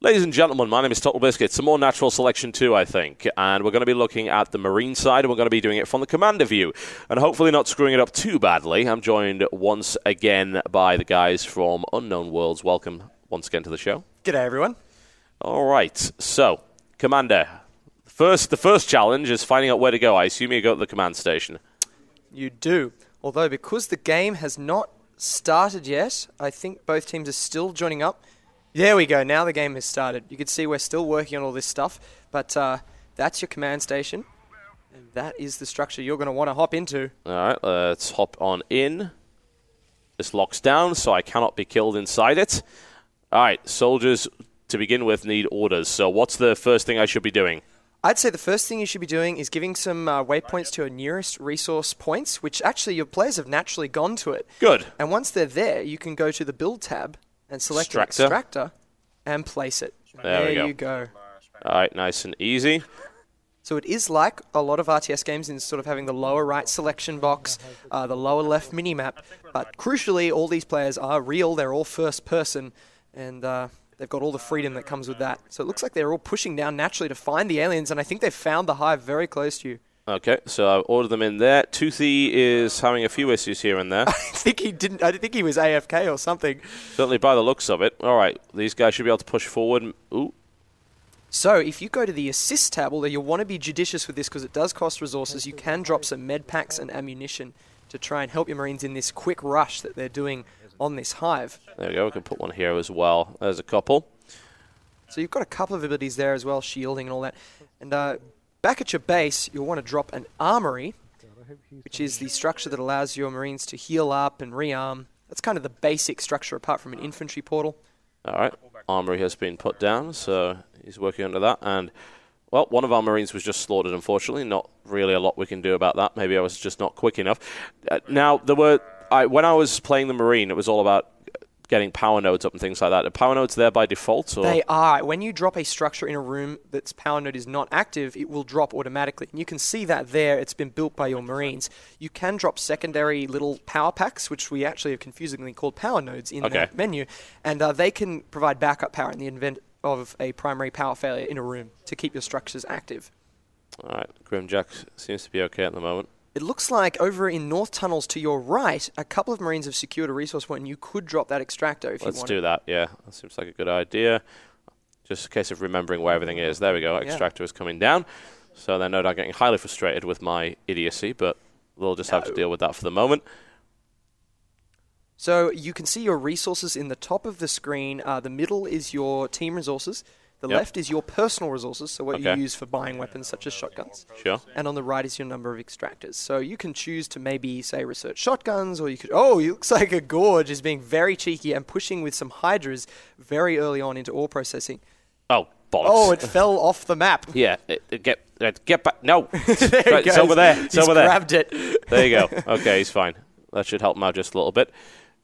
Ladies and gentlemen, my name is Totalbiscuit. Some more natural selection too, I think. And we're going to be looking at the marine side, and we're going to be doing it from the commander view. And hopefully not screwing it up too badly. I'm joined once again by the guys from Unknown Worlds. Welcome once again to the show. G'day, everyone. All right. So, Commander, the first challenge is finding out where to go. I assume you go to the command station. You do. Although, because the game has not started yet, I think both teams are still joining up. There we go. Now the game has started. You can see we're still working on all this stuff, but that's your command station, and that is the structure you're going to want to hop into. All right, let's hop on in. This locks down, so I cannot be killed inside it. All right, soldiers, to begin with, need orders. So what's the first thing I should be doing? I'd say the first thing you should be doing is giving some waypoints to your nearest resource points, which actually your players have naturally gone to it. Good. And once they're there, you can go to the build tab and select an extractor and place it. There you go. All right, nice and easy. So it is like a lot of RTS games in sort of having the lower right selection box, the lower left minimap, but crucially, all these players are real, they're all first person, and they've got all the freedom that comes with that. So it looks like they're all pushing down naturally to find the aliens, and I think they've found the hive very close to you. Okay, so I've ordered them in there. Toothy is having a few issues here and there. I think he was AFK or something. Certainly by the looks of it. All right, these guys should be able to push forward. Ooh. So if you go to the assist tab, although you'll want to be judicious with this because it does cost resources, you can drop some med packs and ammunition to try and help your Marines in this quick rush that they're doing on this hive. There we go, we can put one here as well. There's a couple. So you've got a couple of abilities there as well, shielding and all that. And back at your base, you'll want to drop an armory, which is the structure that allows your Marines to heal up and rearm. That's kind of the basic structure apart from an infantry portal. All right, armory has been put down, so he's working under that. And, well, one of our Marines was just slaughtered, unfortunately. Not really a lot we can do about that. Maybe I was just not quick enough. Now, when I was playing the Marine, it was all about getting power nodes up and things like that. Are power nodes there by default? Or? They are. When you drop a structure in a room that's power node is not active, it will drop automatically. And you can see that there. It's been built by your Marines. You can drop secondary little power packs, which we actually have confusingly called power nodes in that menu. And they can provide backup power in the event of a primary power failure in a room to keep your structures active. All right. Grimjack seems to be okay at the moment. It looks like over in North Tunnels to your right, a couple of Marines have secured a resource point, and you could drop that extractor if you want. Let's do that, yeah. That seems like a good idea. Just a case of remembering where everything is. There we go, extractor is coming down. So they're no doubt getting highly frustrated with my idiocy, but they'll just have to deal with that for the moment. So you can see your resources in the top of the screen. The middle is your team resources. The left is your personal resources, so what you use for buying weapons such as shotguns. Sure. And on the right is your number of extractors. So you can choose to maybe, say, research shotguns, or you could... Oh, it looks like a Gorge is being very cheeky and pushing with some Hydras very early on into ore processing. Oh, bollocks. Oh, it fell off the map. Yeah, get back. No. It's over there. It's over there. Grabbed it. There you go. Okay, he's fine. That should help him out just a little bit.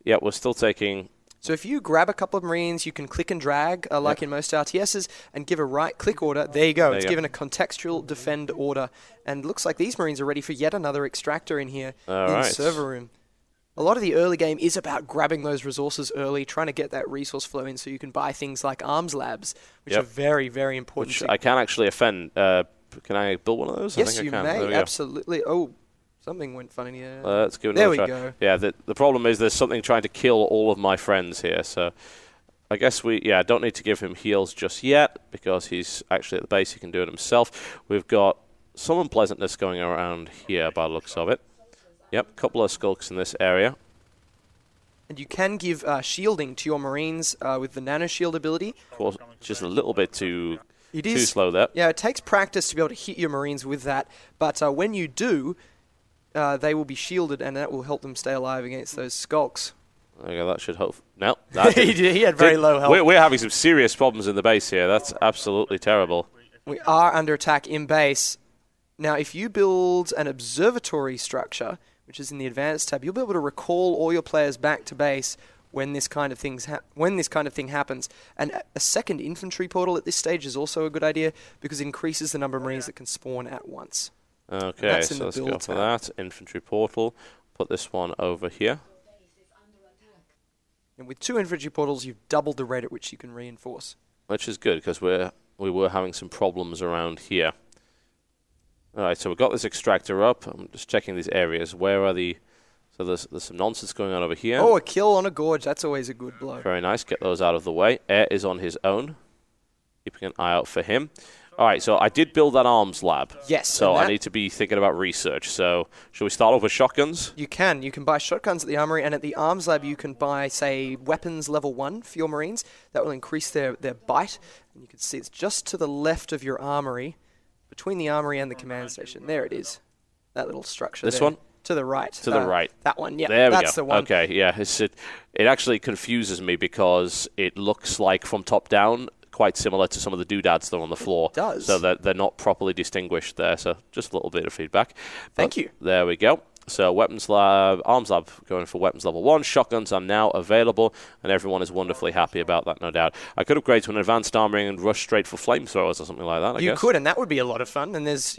Yeah, we're still taking... So if you grab a couple of Marines, you can click and drag, like in most RTSs, and give a right-click order. There you go. It's given a contextual defend order. And it looks like these Marines are ready for yet another extractor in here in server room. A lot of the early game is about grabbing those resources early, trying to get that resource flow in so you can buy things like arms labs, which are very, very important. Which I can actually offend. Can I build one of those? Yes, I think you may. Absolutely. Oh. Something went funny here. Let's give it another try. There we go. Yeah, the problem is there's something trying to kill all of my friends here, so I guess don't need to give him heals just yet because he's actually at the base. He can do it himself. We've got some unpleasantness going around here by the looks of it. Yep, a couple of skulks in this area. And you can give shielding to your Marines with the nano shield ability. Of course, just a little bit too slow there. Yeah, it takes practice to be able to hit your Marines with that, but when you do... they will be shielded, and that will help them stay alive against those skulks. Okay, that should help. No, he had very low health. We're having some serious problems in the base here. That's absolutely terrible. We are under attack in base. Now, if you build an observatory structure, which is in the advanced tab, you'll be able to recall all your players back to base when this kind of thing happens. And a second infantry portal at this stage is also a good idea because it increases the number of Marines that can spawn at once. Okay, so let's go for that. Infantry portal. Put this one over here. And with 2 infantry portals, you've doubled the rate at which you can reinforce. which is good because we were having some problems around here. All right, so we've got this extractor up. I'm just checking these areas. Where are the... So there's some nonsense going on over here. Oh, a kill on a gorge. That's always a good blow. Very nice. Get those out of the way. Air is on his own. Keeping an eye out for him. All right, so I did build that arms lab. Yes. So I need to be thinking about research. So should we start off with shotguns? You can. You can buy shotguns at the armory, and at the arms lab you can buy, say, weapons level 1 for your Marines. That will increase their bite. And you can see it's just to the left of your armory, between the armory and the command station. There it is. That little structure This there. one? To the right. To the right. That one, yeah. There we that's go. The one. Okay, yeah. It actually confuses me because it looks like from top down quite similar to some of the doodads that are on the floor. It does. So they're not properly distinguished there. So just a little bit of feedback. Thank you. There we go. So weapons lab, arms lab going for weapons level 1. Shotguns are now available, and everyone is wonderfully happy about that, no doubt. I could upgrade to an advanced armoring and rush straight for flamethrowers or something like that, I guess. You could, and that would be a lot of fun. And it's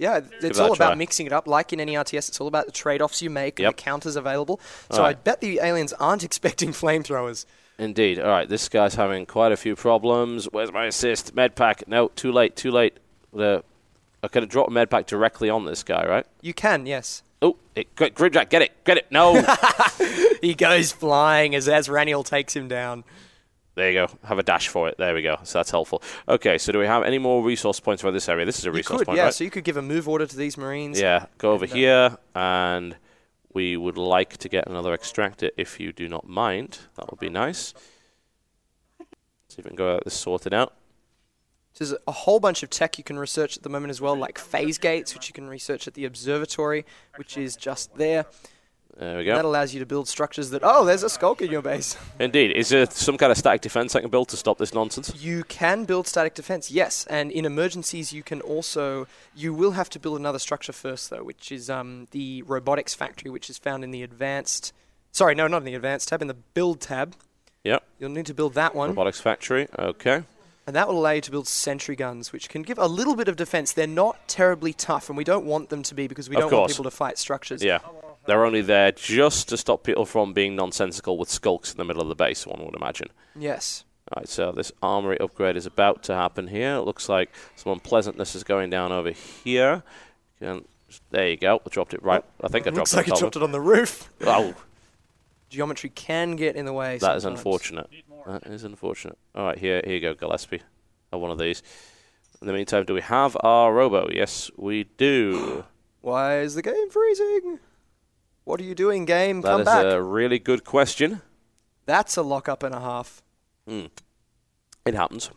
all about mixing it up. Like in any RTS, it's all about the trade-offs you make and the counters available. So I bet the aliens aren't expecting flamethrowers. Indeed. All right, this guy's having quite a few problems. Where's my assist? Medpack. No, too late. I could have dropped a medpack directly on this guy, right? You can, yes. Oh, Gridjack, get it. No. He goes flying as Raniel takes him down. There you go. Have a dash for it. There we go. So that's helpful. Okay, so do we have any more resource points for this area? This is a resource point, right? So you could give a move order to these Marines. Yeah, go over here, and we would like to get another extractor if you do not mind. That would be nice. See if we can go out this sorted out. There's a whole bunch of tech you can research at the moment as well, like phase gates, which you can research at the observatory, which is just there. There we go. That allows you to build structures that... Oh, there's a skulk in your base. Indeed. Is there some kind of static defense I can build to stop this nonsense? You can build static defense, yes. And in emergencies, you can also... You will have to build another structure first, though, which is the robotics factory, which is found in the advanced... Sorry, no, not in the advanced tab, in the build tab. Yep. You'll need to build that one. Robotics factory, okay. And that will allow you to build sentry guns, which can give a little bit of defense. They're not terribly tough, and we don't want them to be because we don't want people to fight structures. Yeah. They're only there just to stop people from being nonsensical with skulks in the middle of the base, one would imagine. Yes. All right, so this armory upgrade is about to happen here. It looks like some unpleasantness is going down over here. There you go. I dropped it right. I think I dropped it. Looks like you dropped it on the roof. Oh. Geometry can get in the way That sometimes. is unfortunate. That is unfortunate. All right, here you go, Gillespie. Have one of these. In the meantime, do we have our robo? Yes, we do. Why is the game freezing? What are you doing, game? Come back. That is a really good question. That's a lockup and a half. It happens.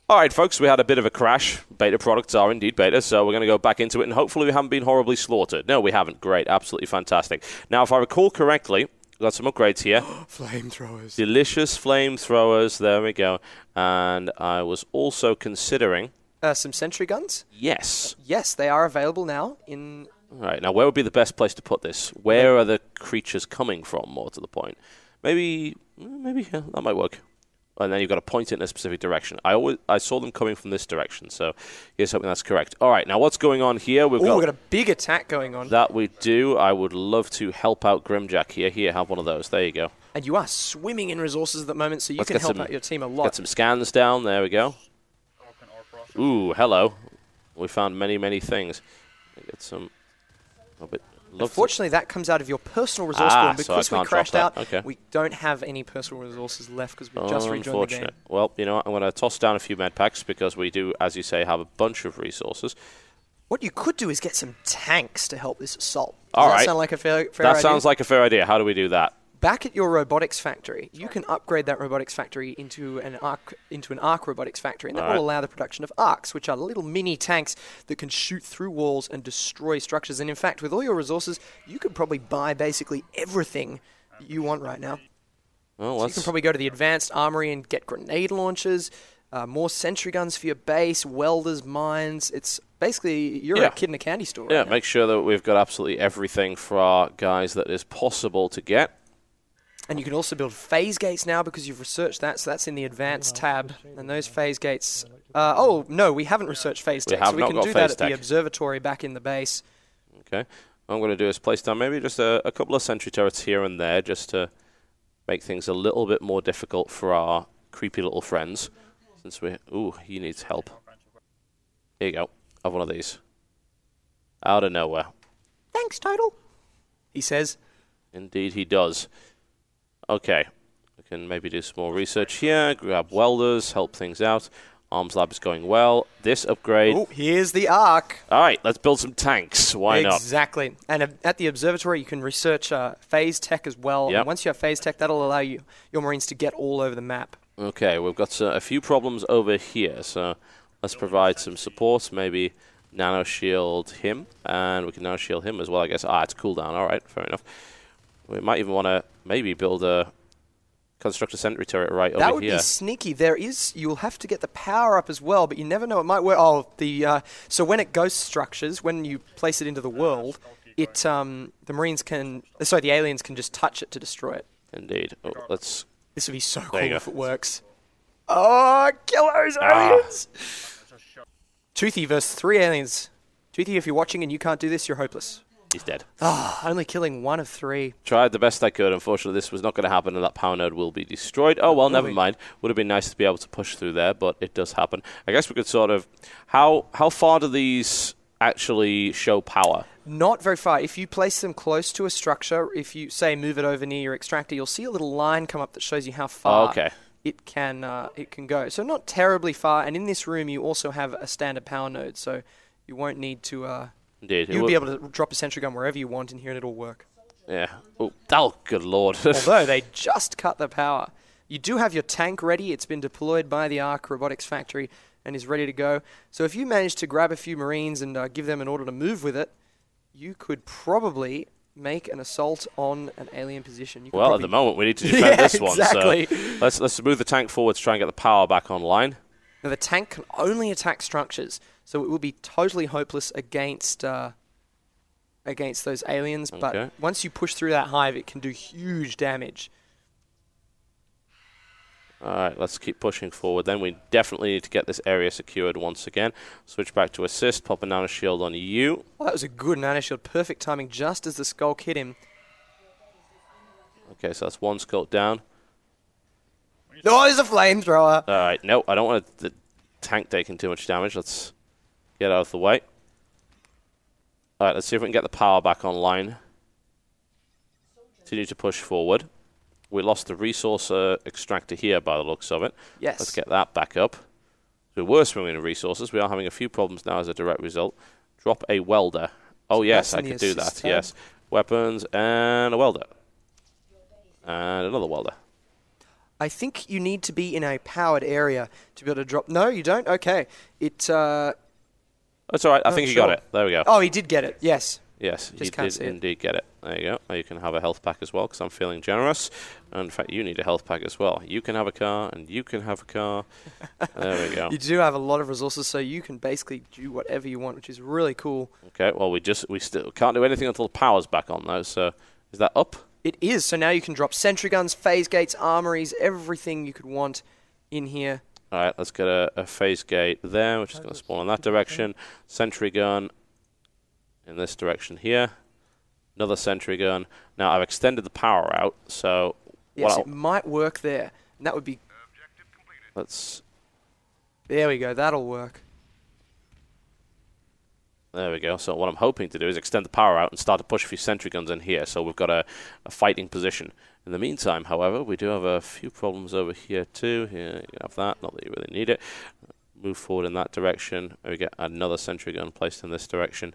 All right, folks, we had a bit of a crash. Beta products are indeed beta, so we're going to go back into it, and hopefully we haven't been horribly slaughtered. No, we haven't. Great. Absolutely fantastic. Now, if I recall correctly, we've got some upgrades here. Flamethrowers. Delicious flamethrowers. There we go. And I was also considering... some sentry guns? Yes. Yes, they are available now in... All right, now where would be the best place to put this? Where are the creatures coming from, more to the point? Maybe yeah, that might work. And then you've got to point it in a specific direction. I saw them coming from this direction, so here's hoping that's correct. All right, now what's going on here? We've got a big attack going on. That we do. I would love to help out Grimjack here. Here, have one of those. There you go. And you are swimming in resources at the moment, so you can help out your team a lot. Get some scans down. There we go. Ooh, hello. We found many, many things. Get some... Unfortunately, that comes out of your personal resource pool. Because so we crashed out, we don't have any personal resources left because we just rejoined the game. Well, you know what? I'm going to toss down a few med packs because we do, as you say, have a bunch of resources. What you could do is get some tanks to help this assault. Does that sound like a fair idea? That sounds like a fair idea. How do we do that? Back at your robotics factory, you can upgrade that robotics factory into an arc robotics factory, and that will allow the production of arcs, which are little mini tanks that can shoot through walls and destroy structures. And in fact, with all your resources, you could probably buy basically everything you want right now. Well, so you can probably go to the advanced armory and get grenade launchers, more sentry guns for your base, welders, mines. It's basically, you're a kid in a candy store. Yeah, right now. Make sure that we've got absolutely everything for our guys that is possible to get. And you can also build phase gates now because you've researched that, so that's in the advanced tab. And those phase gates... oh, no, we haven't researched phase tech, so we can do that at the observatory back in the base. Okay. What I'm going to do is place down maybe just a couple of sentry turrets here and there just to make things a little bit more difficult for our creepy little friends. Since we... Ooh, he needs help. Here you go. Have one of these. Out of nowhere. Thanks, Total, he says. Indeed he does. Okay. We can maybe do some more research here. Grab welders, help things out. Arms lab is going well. This upgrade... Oh, here's the Ark. All right, let's build some tanks. Why not? Exactly. And at the observatory, you can research phase tech as well. Yep. And once you have phase tech, that'll allow your Marines to get all over the map. Okay, we've got a few problems over here, so let's provide some support. Maybe nano shield him, and we can nano shield him as well, I guess. It's cooldown. All right, fair enough. We might even want to maybe build a... construct a sentry turret right over here. That would be sneaky. You'll have to get the power up as well, but you never know, it might work. Oh, so when it ghost structures, when you place it into the world, the aliens can just touch it to destroy it. Indeed. Oh, this would be so cool if it works. Oh, kill those aliens! Toothy versus 3 aliens. Toothy, if you're watching and you can't do this, you're hopeless. He's dead. Only killing 1 of 3. Tried the best I could. Unfortunately, this was not going to happen, and that power node will be destroyed. Oh, well, never mind. Would have been nice to be able to push through there, but it does happen. I guess we could sort of... How far do these actually show power? Not very far. If you place them close to a structure, if you, say, move it over near your extractor, you'll see a little line come up that shows you how far it can go. So not terribly far. And in this room, you also have a standard power node, so you won't need to... Indeed. You'll be able to drop a sentry gun wherever you want in here and it'll work. Yeah. Oh, good lord. Although they just cut the power. You do have your tank ready. It's been deployed by the Ark Robotics Factory and is ready to go. So if you manage to grab a few Marines and give them an order to move with it, you could probably make an assault on an alien position. Well, at the moment, we need to defend this one. Exactly. So let's move the tank forward to try and get the power back online. Now, the tank can only attack structures, so it will be totally hopeless against those aliens. Okay. But once you push through that hive, it can do huge damage. All right, let's keep pushing forward. Then we definitely need to get this area secured once again. Switch back to assist, pop a nano shield on you. Oh, that was a good nano shield. Perfect timing just as the skulk hit him. Okay, so that's 1 skulk down. Oh, there's a flamethrower. All right, no, I don't want the tank taking too much damage. Let's get out of the way. All right, let's see if we can get the power back online. Continue to push forward. We lost the resource extractor here by the looks of it. Yes. Let's get that back up. So we're swimming in resources. We are having a few problems now as a direct result. Drop a welder. Oh, yes, I could do that. Yes. Weapons and a welder. And another welder. I think you need to be in a powered area to be able to drop... No, you don't? Okay. That's all right. I think he got it. There we go. Oh, he did get it. Yes. Yes, he did indeed get it. There you go. Now you can have a health pack as well, because I'm feeling generous. And in fact, you need a health pack as well. You can have a car, and you can have a car. There we go. You do have a lot of resources, so you can basically do whatever you want, which is really cool. Okay, well, we still can't do anything until the power's back on, though. So is that up? It is. So now you can drop sentry guns, phase gates, armories, everything you could want in here. All right, let's get a phase gate there, which is going to spawn in that direction. Sentry gun in this direction here. Another sentry gun. Now, I've extended the power out, so... Yes, it might work there. And that would be... There we go. That'll work. There we go. So what I'm hoping to do is extend the power out and start to push a few sentry guns in here, so we've got a fighting position. In the meantime, however, we do have a few problems over here too. Here, you have that. Not that you really need it. Move forward in that direction. Maybe get another sentry gun placed in this direction,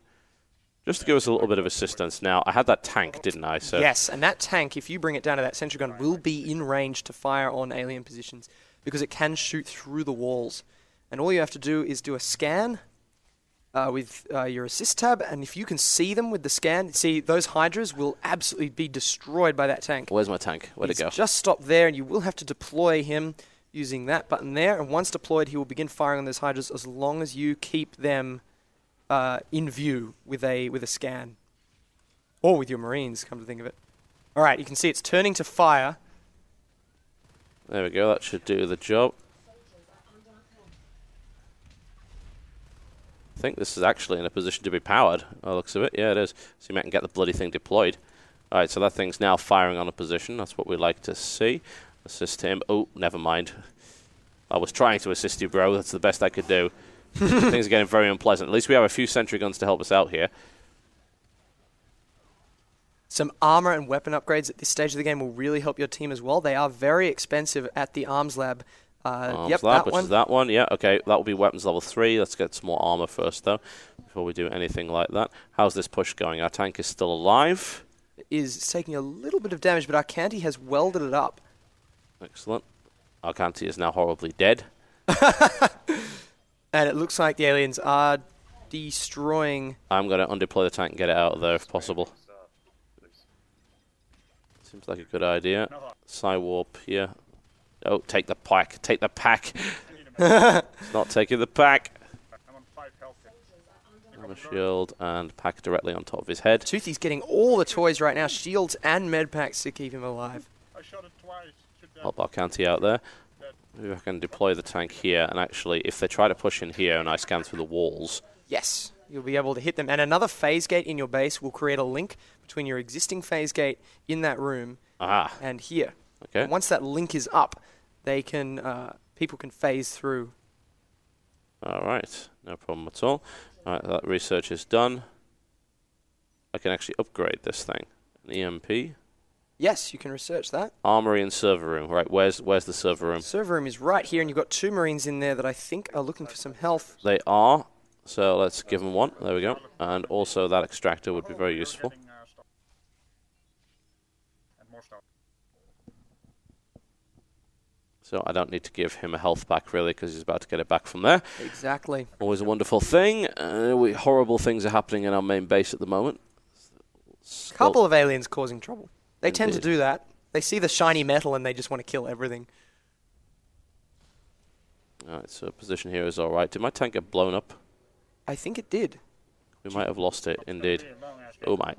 just to give us a little bit of assistance. Now, I had that tank, didn't I? So yes, and that tank, if you bring it down to that sentry gun, will be in range to fire on alien positions, because it can shoot through the walls. And all you have to do is do a scan with your assist tab, and if you can see them with the scan, see, those hydras will absolutely be destroyed by that tank. Where's my tank? Where'd it go? Just stop there, and you will have to deploy him using that button there, and once deployed, he will begin firing on those hydras as long as you keep them in view with a scan. Or with your Marines, come to think of it. Alright, you can see it's turning to fire. There we go, that should do the job. I think this is actually in a position to be powered, by the looks of it. Yeah, it is. So you might get the bloody thing deployed. Alright, so that thing's now firing on a position. That's what we like to see. Assist him. Oh, never mind. I was trying to assist you, bro. That's the best I could do. Things are getting very unpleasant. At least we have a few sentry guns to help us out here. Some armor and weapon upgrades at this stage of the game will really help your team as well. They are very expensive at the Arms Lab. Arms Lab, which is that one. Yeah, okay. That will be weapons level 3. Let's get some more armor first, though, before we do anything like that. How's this push going? Our tank is still alive. It is taking a little bit of damage, but Arcanti has welded it up. Excellent. Arcanti is now horribly dead. And it looks like the aliens are destroying... I'm going to undeploy the tank and get it out of there if possible. Seems like a good idea. Psywarp here. Oh, take the pack. Take the pack. It's not taking the pack. Shield and pack directly on top of his head. Toothy's getting all the toys right now, shields and med packs to keep him alive. Help Arcanti out there. Maybe I can deploy the tank here, and actually, if they try to push in here and I scan through the walls... Yes, you'll be able to hit them. And another phase gate in your base will create a link between your existing phase gate in that room and here. Okay. And once that link is up, they can people can phase through. All right, no problem at all. All right, that research is done. I can actually upgrade this thing. An EMP. Yes, you can research that. Armory and server room. Right, where's the server room? Server room is right here, and you've got 2 Marines in there that I think are looking for some health. They are. So let's give them one. There we go. And also that extractor would be very useful. So I don't need to give him a health back, really, because he's about to get it back from there. Exactly. Always a wonderful thing. Horrible things are happening in our main base at the moment. A couple of aliens causing trouble. They tend to do that. They see the shiny metal and they just want to kill everything. Alright, so position here is alright. Did my tank get blown up? I think it did. We might have lost it, indeed. Oh my.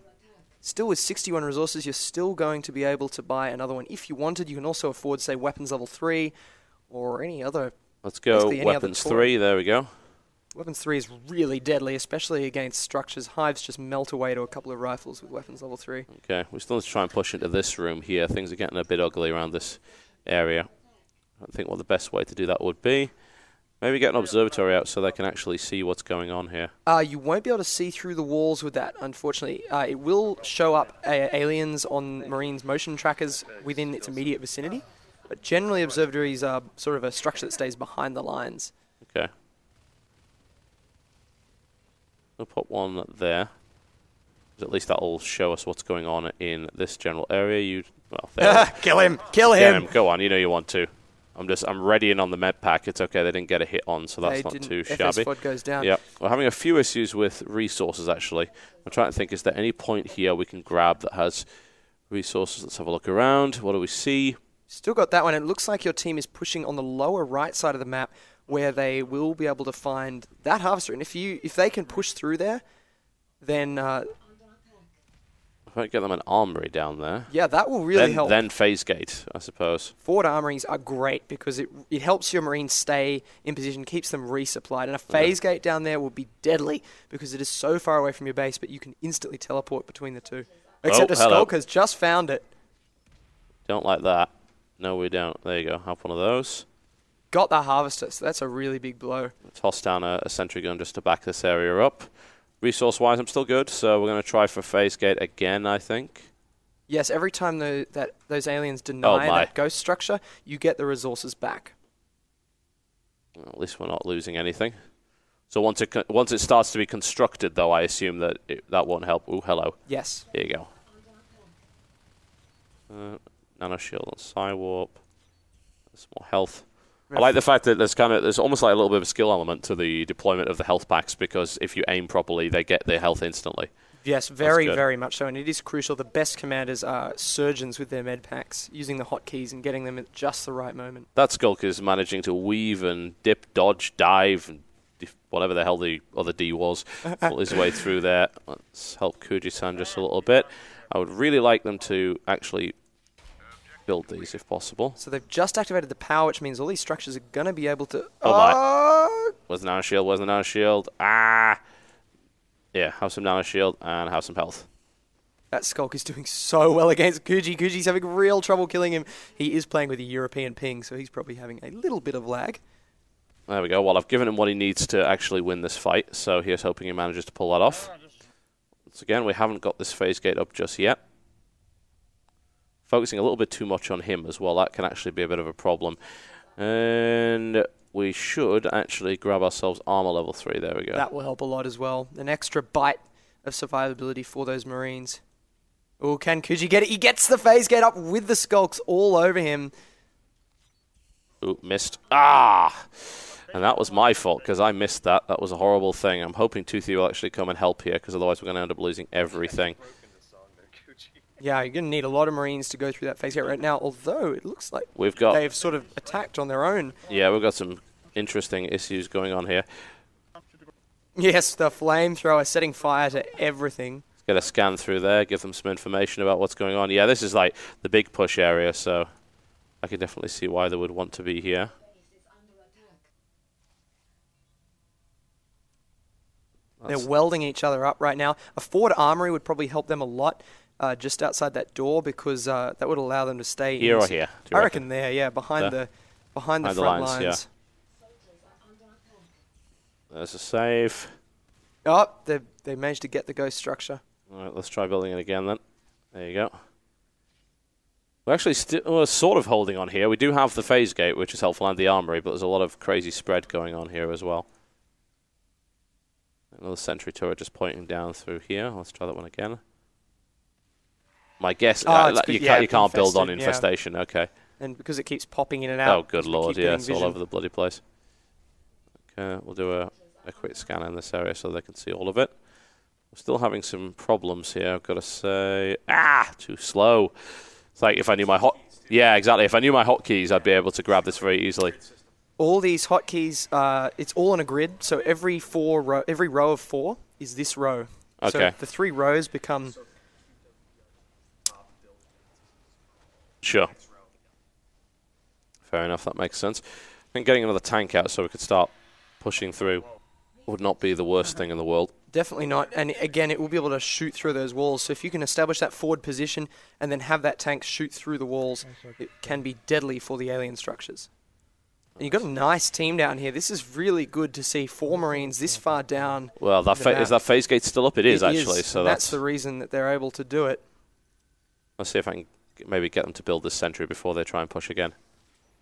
Still with 61 resources, you're still going to be able to buy another one. If you wanted, you can also afford, say, weapons level 3 or any other... Let's go weapons 3, there we go. Weapons 3 is really deadly, especially against structures. Hives just melt away to a couple of rifles with weapons level 3. Okay, we still need to try and push into this room here. Things are getting a bit ugly around this area. I think what the best way to do that would be. Maybe get an observatory out so they can actually see what's going on here. You won't be able to see through the walls with that, unfortunately. It will show up aliens on Marines' motion trackers within its immediate vicinity. But generally, observatories are sort of a structure that stays behind the lines. Okay. We'll put one there. At least that'll show us what's going on in this general area. Kill him! Kill him! Go on, you know you want to. I'm readying on the med pack. It's okay, they didn't get a hit on, so that's not too shabby. FS goes down. Yeah, we're having a few issues with resources, actually. I'm trying to think, is there any point here we can grab that has resources? Let's have a look around. What do we see? Still got that one. It looks like your team is pushing on the lower right side of the map, where they will be able to find that harvester. And if they can push through there, then... if I get them an armory down there... Yeah, that will really help. Then phase gate, I suppose. Forward armories are great because it helps your Marines stay in position, keeps them resupplied. And a phase gate down there will be deadly because it is so far away from your base, but you can instantly teleport between the two. Except Skulk has just found it. Don't like that. No, we don't. There you go. Have one of those. Got the harvester, so that's a really big blow. Toss down a sentry gun just to back this area up. Resource-wise, I'm still good, so we're going to try for phase gate again, I think. Yes, every time those aliens deny that ghost structure, you get the resources back. Well, at least we're not losing anything. So once it starts to be constructed, though, I assume that that won't help. Ooh, hello. Yes. Here you go. Nano shield on Psywarp. Some more health. I like the fact that there's almost like a little bit of a skill element to the deployment of the health packs, because if you aim properly, they get their health instantly. Yes, very, very much so, and it is crucial. The best commanders are surgeons with their med packs, using the hotkeys and getting them at just the right moment. That Skulk is managing to weave and dip, dodge, dive, and whatever the hell the other D was, pull his way through there. Let's help Kuji-san just a little bit. I would really like them to actually build these if possible. So they've just activated the power, which means all these structures are going to be able to... Oh my. Where's the nano shield? Where's the nano shield? Ah! Yeah, have some nano shield and have some health. That Skulk is doing so well against Kuji. Kuji's having real trouble killing him. He is playing with a European ping, so he's probably having a little bit of lag. There we go. Well, I've given him what he needs to actually win this fight, so here's hoping he manages to pull that off. Once again, we haven't got this phase gate up just yet. Focusing a little bit too much on him as well. That can actually be a bit of a problem. And we should actually grab ourselves armor level 3. There we go. That will help a lot as well. An extra bite of survivability for those Marines. Oh, can Kuji get it? He gets the phase gate up with the Skulks all over him. Ooh, missed. Ah! And that was my fault, because I missed that. That was a horrible thing. I'm hoping Toothy will actually come and help here, because otherwise we're going to end up losing everything. Yeah, you're going to need a lot of Marines to go through that phase gate right now, although it looks like they've sort of attacked on their own. Yeah, we've got some interesting issues going on here. Yes, the flamethrower setting fire to everything. Get a scan through there, give them some information about what's going on. Yeah, this is like the big push area, so I can definitely see why they would want to be here. They're welding each other up right now. A forward armory would probably help them a lot just outside that door, because that would allow them to stay here or here. I reckon there, yeah, behind the front lines. Yeah. There's a save. Oh, they managed to get the ghost structure. All right, let's try building it again then. There you go. We're actually we're sort of holding on here. We do have the phase gate, which is helpful, and the armory, but there's a lot of crazy spread going on here as well. Another sentry turret just pointing down through here. Let's try that one again. My guess, you can't build on infestation. Yeah. Okay. And because it keeps popping in and out. Oh, good lord, yeah, it's all over the bloody place. Okay, we'll do a quick scan in this area so they can see all of it. We're still having some problems here, I've got to say. Too slow. It's like if I knew my Yeah, exactly. If I knew my hotkeys, I'd be able to grab this very easily. All these hotkeys, it's all on a grid, so every row of 4 is this row. Okay. So the 3 rows become... Sure. Fair enough, that makes sense. I think getting another tank out so we could start pushing through would not be the worst thing in the world. Definitely not. And again, it will be able to shoot through those walls. So if you can establish that forward position and then have that tank shoot through the walls, it can be deadly for the alien structures. And you've got a nice team down here. This is really good to see 4 Marines this far down. Well, is that phase gate still up? It is, actually. So that's the reason that they're able to do it. Let's see if I can maybe get them to build this sentry before they try and push again.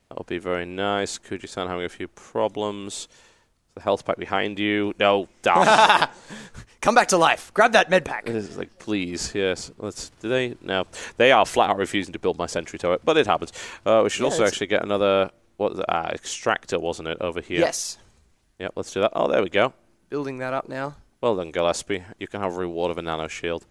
That would be very nice. Kuji-san having a few problems. The health pack behind you. No, damn. Come back to life. Grab that med pack. Like, please, yes. Do they? No. They are flat out refusing to build my sentry turret, but it happens. We should also actually get another, what was it? Extractor, wasn't it, over here? Yes. Yep, let's do that. Oh, there we go. Building that up now. Well done, Gillespie. You can have a reward of a nano shield.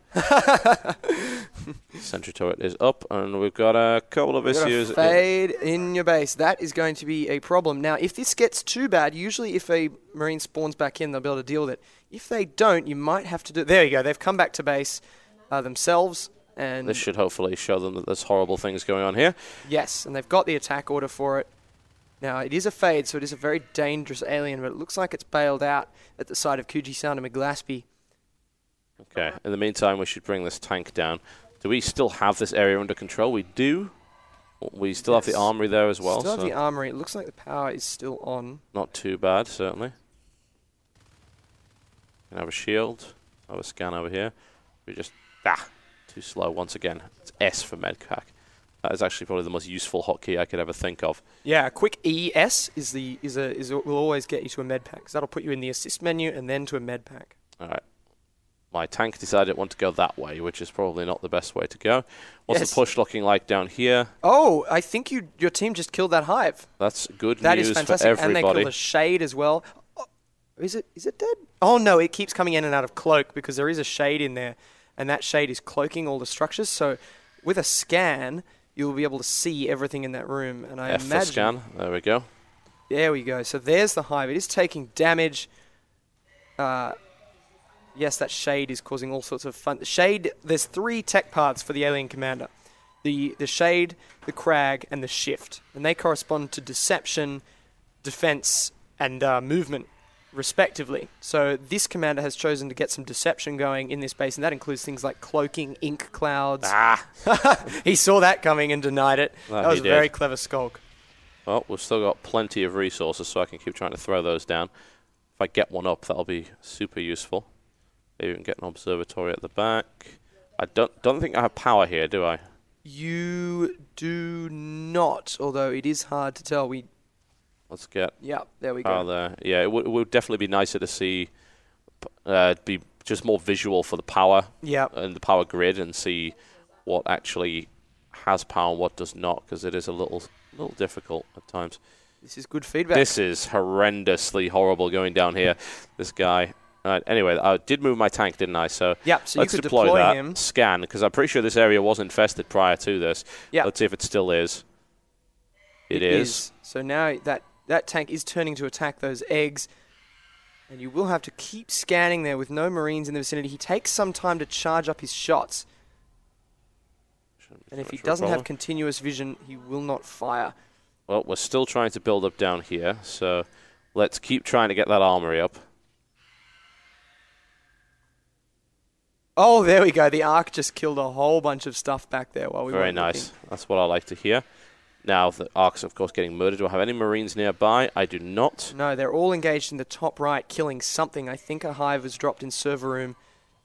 Sentry turret is up, and we've got a couple of issues. Fade in your base. That is going to be a problem. Now, if this gets too bad, usually if a Marine spawns back in, they'll be able to deal with it. If they don't, you might have to do... There you go. They've come back to base themselves. And this should hopefully show them that there's horrible things going on here. Yes, and they've got the attack order for it. Now, it is a fade, so it is a very dangerous alien, but it looks like it's bailed out at the side of Kuji-san and McGlaspie. Okay, in the meantime, we should bring this tank down. Do we still have this area under control? We do. We still have the armory there as well. Still have the armory. It looks like the power is still on. Not too bad, certainly. Can have a shield. Have a scan over here. We just... too slow once again. It's S for medpack. That is actually probably the most useful hotkey I could ever think of. Yeah, a quick ES will always get you to a med pack, because that'll put you in the assist menu and then to a med pack. All right. My tank decided it wanted to go that way, which is probably not the best way to go. What's the push looking like down here? Oh, I think your team just killed that hive. That's good that news is fantastic. For everybody. And they killed a shade as well. Oh, is it dead? Oh no, it keeps coming in and out of cloak because there is a shade in there, and that shade is cloaking all the structures. So with a scan, you'll be able to see everything in that room. And I imagine... scan. There we go. There we go. So there's the hive. It is taking damage. Yes, that shade is causing all sorts of fun. The shade, there's 3 tech parts for the alien commander. The shade, the crag, and the shift. And they correspond to deception, defense, and movement. respectively. So this commander has chosen to get some deception going in this base, and that includes things like cloaking, ink clouds. He saw that coming and denied it. That was a very clever skulk. Well, we've still got plenty of resources, so I can keep trying to throw those down. If I get one up, that'll be super useful. Maybe we can get an observatory at the back. I don't think I have power here, do I? You do not, although it is hard to tell. Let's get there we power go. there. Yeah, it would definitely be nicer to see, be just more visual for the power and the power grid, and see what actually has power and what does not, because it is a little difficult at times. This is good feedback. This is horrendously horrible going down here. This guy. Anyway, I did move my tank, didn't I? So, so let's you could deploy that. him. Scan, because I'm pretty sure this area was infested prior to this. Let's see if it still is. It is. So now that tank is turning to attack those eggs, and you will have to keep scanning there with no Marines in the vicinity. He takes some time to charge up his shots. And if he doesn't have continuous vision, he will not fire. Well, we're still trying to build up down here, so let's keep trying to get that armory up. Oh, there we go. The Ark just killed a whole bunch of stuff back there while we were Very nice. That's what I like to hear. Now, the Ark's, of course, getting murdered. Do I have any Marines nearby? I do not. No, they're all engaged in the top right, killing something. I think a hive was dropped in server room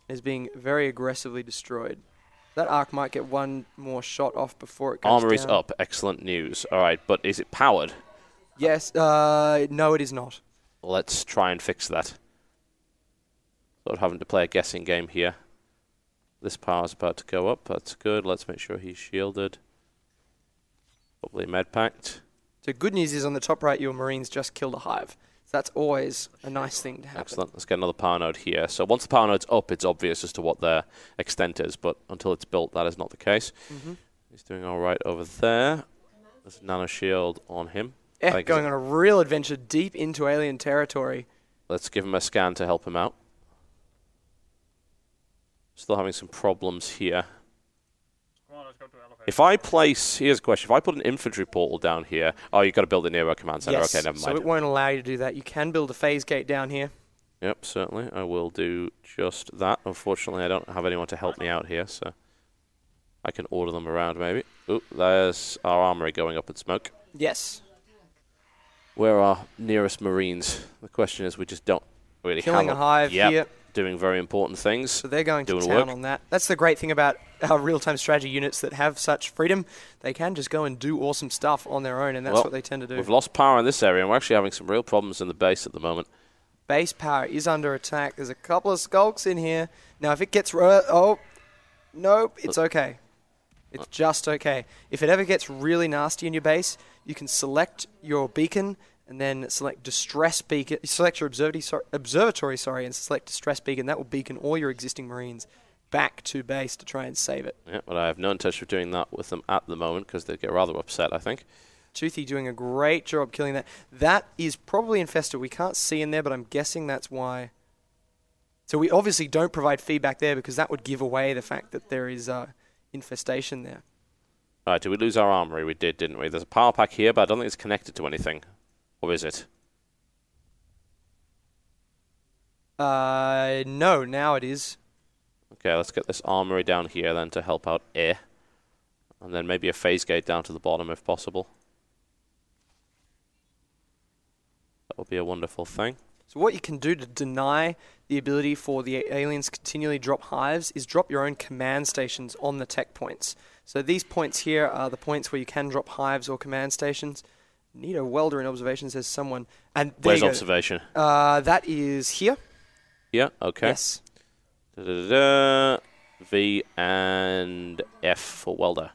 and is being very aggressively destroyed. That Ark might get one more shot off before it goes Armory's down. up. Excellent news. All right, but is it powered? Yes. No, it is not. Let's try and fix that. Sort of having to play a guessing game here. This power's about to go up. That's good. Let's make sure he's shielded. Probably med-packed. So good news is on the top right, your Marines just killed a hive. So that's always a nice thing to happen. Excellent. Let's get another power node here. So once the power node's up, it's obvious as to what their extent is, but until it's built, that is not the case. He's doing all right over there. There's a nano shield on him. Going on a real adventure deep into alien territory. Let's give him a scan to help him out. Still having some problems here. If I place, here's a question, if I put an infantry portal down here, you've got to build it near a command center. Yes, okay, never mind. So it won't allow you to do that. You can build a phase gate down here. Yep, certainly. I will do just that. Unfortunately, I don't have anyone to help me out here, so I can order them around maybe. Ooh, there's our armory going up in smoke. Yes. Where are nearest Marines? The question is, we just don't really Killing a hive here. Doing very important things. So they're going to town on that. That's the great thing about our real-time strategy units that have such freedom. They can just go and do awesome stuff on their own, and that's what they tend to do. We've lost power in this area, and we're actually having some real problems in the base at the moment. Base power is under attack. There's a couple of skulks in here. Now, if it gets... oh, nope, it's okay. It's just okay. If it ever gets really nasty in your base, you can select your beacon and then select distress beacon. Select your observatory, and select distress beacon. That will beacon all your existing Marines back to base to try and save it. Yeah, but I have no intention of doing that with them at the moment because they get rather upset, I think. Toothy doing a great job killing that. That is probably infested. We can't see in there, but I'm guessing that's why. So we obviously don't provide feedback there because that would give away the fact that there is infestation there. All right, did we lose our armory? We did, didn't we? There's a power pack here, but I don't think it's connected to anything. Or is it? No, now it is. Okay, let's get this armory down here then to help out air. And then maybe a phase gate down to the bottom if possible. That would be a wonderful thing. So what you can do to deny the ability for the aliens to continually drop hives is drop your own command stations on the tech points. So these points here are the points where you can drop hives or command stations. Need a welder in observation, says someone. And where's observation? That is here. Yeah, okay. Yes. V and F for welder.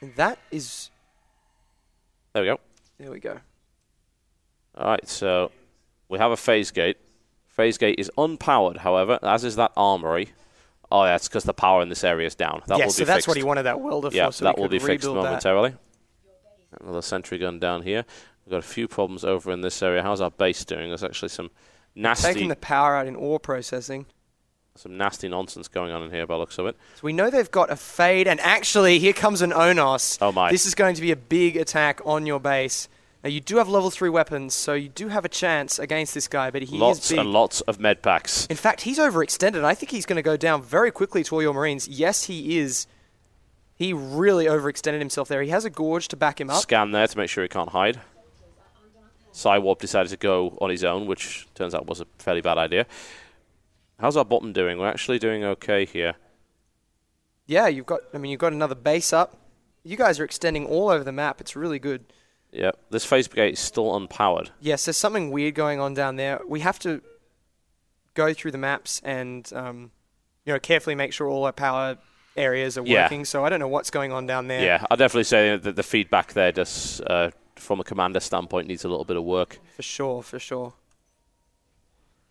And that is... There we go. There we go. All right, so we have a phase gate. Phase gate is unpowered, however, as is that armory. Oh, that's because the power in this area is down. That will be so that's what he wanted that welder for. Yeah, so that will be fixed momentarily. That. Another sentry gun down here. We've got a few problems over in this area. How's our base doing? There's actually some nasty... Taking the power out in ore processing. Some nasty nonsense going on in here by the looks of it. So we know they've got a fade, and actually, here comes an Onos. Oh my. This is going to be a big attack on your base. Now, you do have level 3 weapons, so you do have a chance against this guy, but he lots is big. and lots of med packs. In fact, he's overextended. I think he's going to go down very quickly to all your Marines. Yes, he is. He really overextended himself there. He has a Gorge to back him up. Scan there to make sure he can't hide. Cywarp decided to go on his own, which turns out was a fairly bad idea. How's our bottom doing? We're actually doing okay here. Yeah, you've got another base up. You guys are extending all over the map. It's really good. Yep, this phase brigade is still unpowered. Yes, there's something weird going on down there. We have to go through the maps and carefully make sure all our power areas are working. So I don't know what's going on down there. Yeah, I'd definitely say that the feedback there just from a commander standpoint needs a little bit of work. For sure.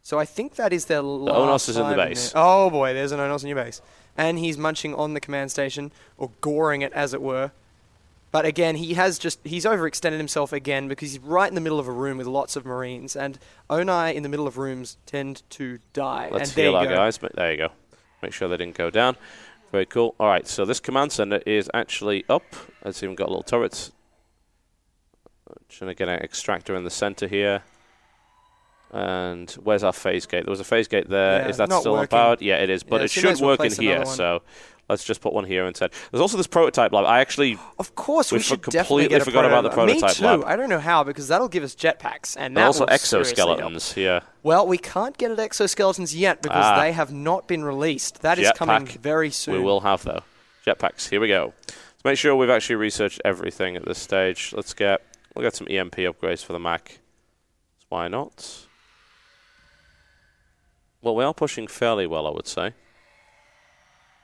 So I think that is their last. Onos is in the base. Oh boy, there's an Onos in your base. And he's munching on the command station, or goring it as it were. But again, he's overextended himself again because he's right in the middle of a room with lots of Marines, and Onai in the middle of rooms tend to die. Let's heal our guys, but there you go. Make sure they didn't go down. Very cool. All right, so this command center is actually up. It's even got little turrets. Trying to get an extractor in the center here. And where's our phase gate? There was a phase gate there. Yeah, is that still unpowered? Yeah, it is. But it should work in here, so let's just put one here instead. There's also this prototype lab. Of course, we should definitely get a forgot about the prototype lab. Me too. I don't know how, because that'll give us jetpacks. And also exoskeletons, yeah. Well, we can't get at exoskeletons yet, because they have not been released. That is coming very soon. We will have, though. Jetpacks, here we go. Let's make sure we've actually researched everything at this stage. We'll get some EMP upgrades for the Mac. Why not? Well, we are pushing fairly well, I would say.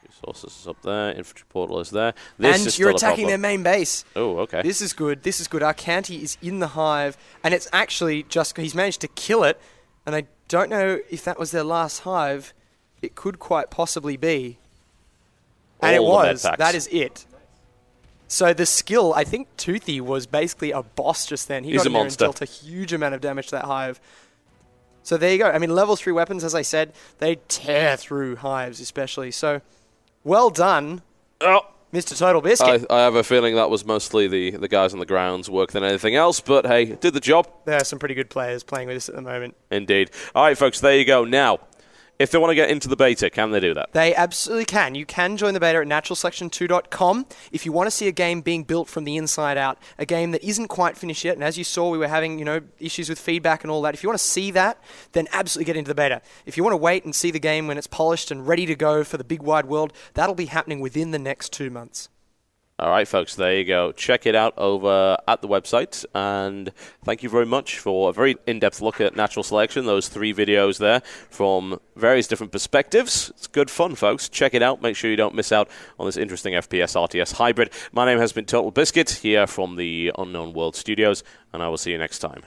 Resources is up there. Infantry portal is there. And you're attacking their main base. Oh, okay. This is good. Our Canty is in the hive, and it's actually he's managed to kill it, and I don't know if that was their last hive. It could quite possibly be. And it was. That is it. So the skill, I think Toothy was basically a boss just then. He's a monster. And dealt a huge amount of damage to that hive. So there you go. I mean, level 3 weapons, as I said, they tear through hives especially. So, well done, Mr. Totalbiscuit. I have a feeling that was mostly the guys on the grounds work than anything else, but hey, did the job. There are some pretty good players playing with us at the moment. Indeed. All right, folks, there you go. Now, if they want to get into the beta, can they do that? They absolutely can. You can join the beta at naturalselection2.com if you want to see a game being built from the inside out, a game that isn't quite finished yet. And as you saw, we were having issues with feedback and all that. If you want to see that, then absolutely get into the beta. If you want to wait and see the game when it's polished and ready to go for the big wide world, that'll be happening within the next 2 months. All right, folks, there you go. Check it out over at the website. And thank you very much for a very in-depth look at Natural Selection, those 3 videos there from various different perspectives. It's good fun, folks. Check it out. Make sure you don't miss out on this interesting FPS RTS hybrid. My name has been Totalbiscuit here from the Unknown World Studios, and I will see you next time.